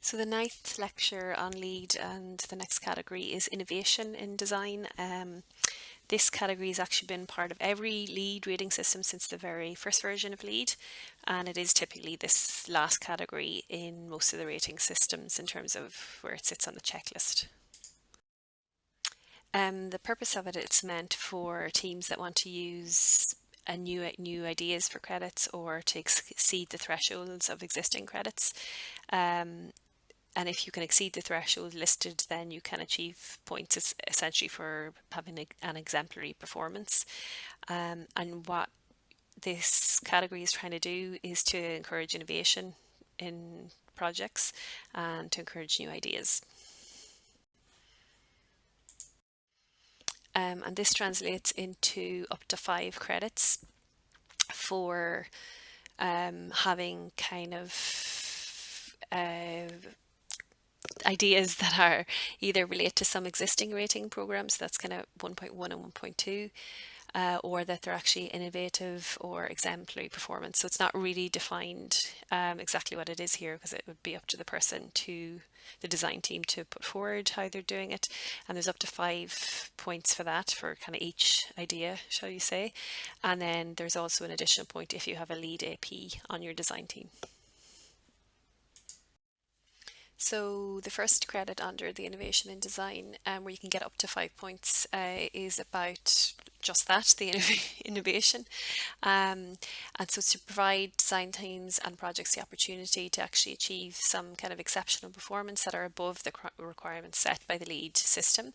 So the ninth lecture on LEAD and the next category is innovation in design. This category has actually been part of every LEAD rating system since the very first version of LEAD, and it is typically this last category in most of the rating systems in terms of where it sits on the checklist. The purpose of it, it's meant for teams that want to use new ideas for credits or to exceed the thresholds of existing credits. And if you can exceed the threshold listed, then you can achieve points essentially for having an exemplary performance. And what this category is trying to do is to encourage innovation in projects and to encourage new ideas. And this translates into up to 5 credits for having kind of ideas that are either relate to some existing rating programs, that's kind of 1.1 and 1.2, or that they're actually innovative or exemplary performance. So it's not really defined exactly what it is here, because it would be up to the person, to the design team, to put forward how they're doing it. And there's up to 5 points for that, for kind of each idea, shall you say. And then there's also an additional point if you have a lead AP on your design team. So the first credit under the innovation in design, where you can get up to 5 points, is about just that, the innovation. And so to provide design teams and projects the opportunity to actually achieve some kind of exceptional performance that are above the requirements set by the LEAD system,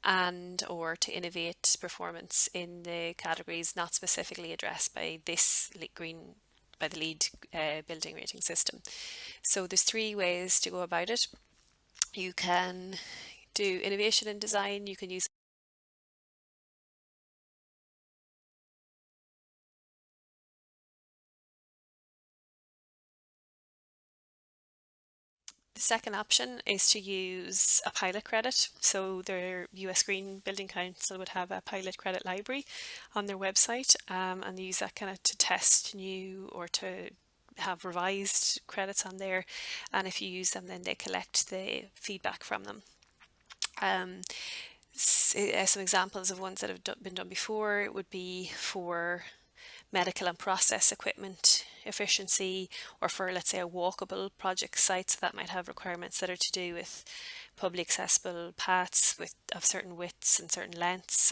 and or to innovate performance in the categories not specifically addressed by this by the LEAD building rating system. So there's 3 ways to go about it. You can do innovation in design. You can use the second option is to use a pilot credit. So their US Green Building Council would have a pilot credit library on their website, and they use that kind of to test new or to have revised credits on there. And if you use them, then they collect the feedback from them. Some examples of ones that have been done before would be for medical and process equipment efficiency, or for, let's say, a walkable project site. So that might have requirements that are to do with publicly accessible paths of certain widths and certain lengths,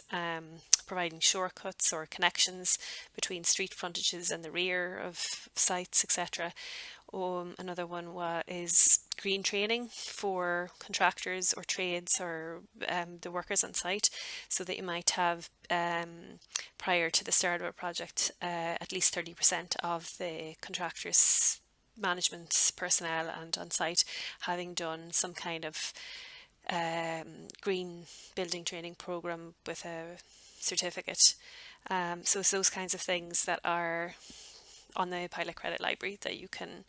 providing shortcuts or connections between street frontages and the rear of sites, etc. Another one is green training for contractors or trades or the workers on site, so that you might have, prior to the start of a project, at least 30% of the contractors, management personnel and on site having done some kind of green building training program with a certificate. So it's those kinds of things that are on the pilot credit library that you can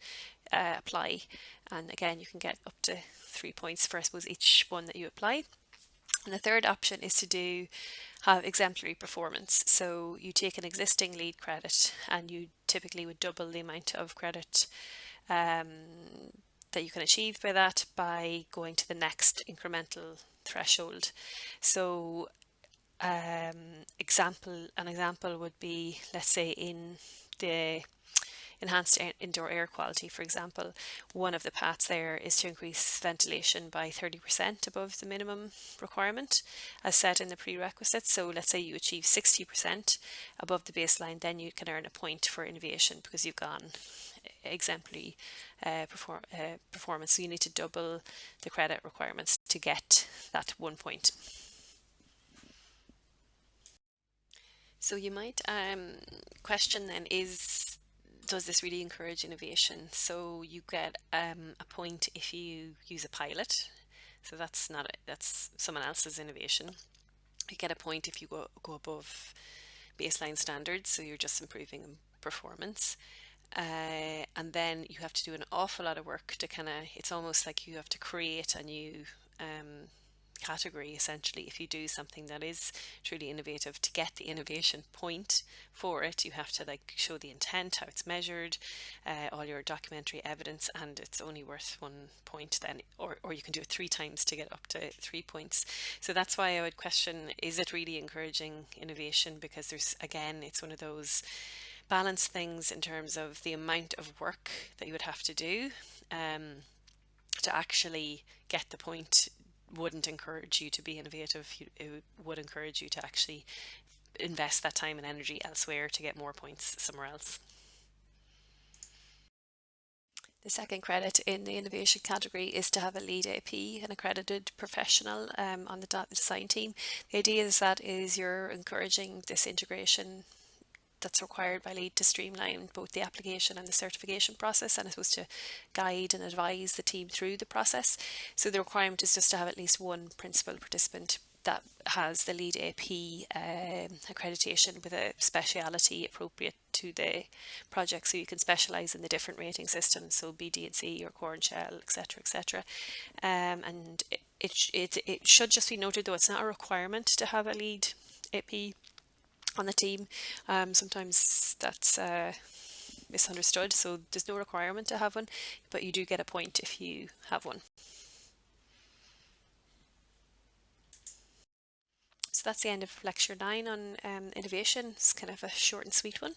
apply, and again you can get up to 3 points for, I suppose, each one that you apply. And the third option is to have exemplary performance. So you take an existing LEAD credit and you typically would double the amount of credit that you can achieve by that by going to the next incremental threshold. So an example would be, let's say, in the enhanced indoor air quality, for example, one of the paths there is to increase ventilation by 30% above the minimum requirement as set in the prerequisites. So let's say you achieve 60% above the baseline, then you can earn a point for innovation because you've gone exemplary performance. So you need to double the credit requirements to get that 1 point. So you might question then, does this really encourage innovation? So you get a point if you use a pilot. So that's someone else's innovation. You get a point if you go above baseline standards, so you're just improving performance. And then you have to do an awful lot of work to it's almost like you have to create a new category. Essentially, if you do something that is truly innovative, to get the innovation point for it, you have to like show the intent, how it's measured, all your documentary evidence, and it's only worth 1 point then, or you can do it 3 times to get up to 3 points. So that's why I would question, is it really encouraging innovation? Because there's, again, it's one of those balance things in terms of the amount of work that you would have to do to actually get the point. Wouldn't encourage you to be innovative. It would encourage you to actually invest that time and energy elsewhere to get more points somewhere else. The second credit in the innovation category is to have a lead AP, an accredited professional on the design team. The idea is that you're encouraging this integration that's required by LEAD to streamline both the application and the certification process, and it's supposed to guide and advise the team through the process. So the requirement is just to have at least one principal participant that has the LEAD AP accreditation with a speciality appropriate to the project, so you can specialise in the different rating systems, so BD&C or core and shell, etc., etc. And it should just be noted, though, it's not a requirement to have a LEAD AP on the team. Sometimes that's misunderstood, so there's no requirement to have one, but you do get a point if you have one. So that's the end of lecture 9 on innovation. It's kind of a short and sweet one.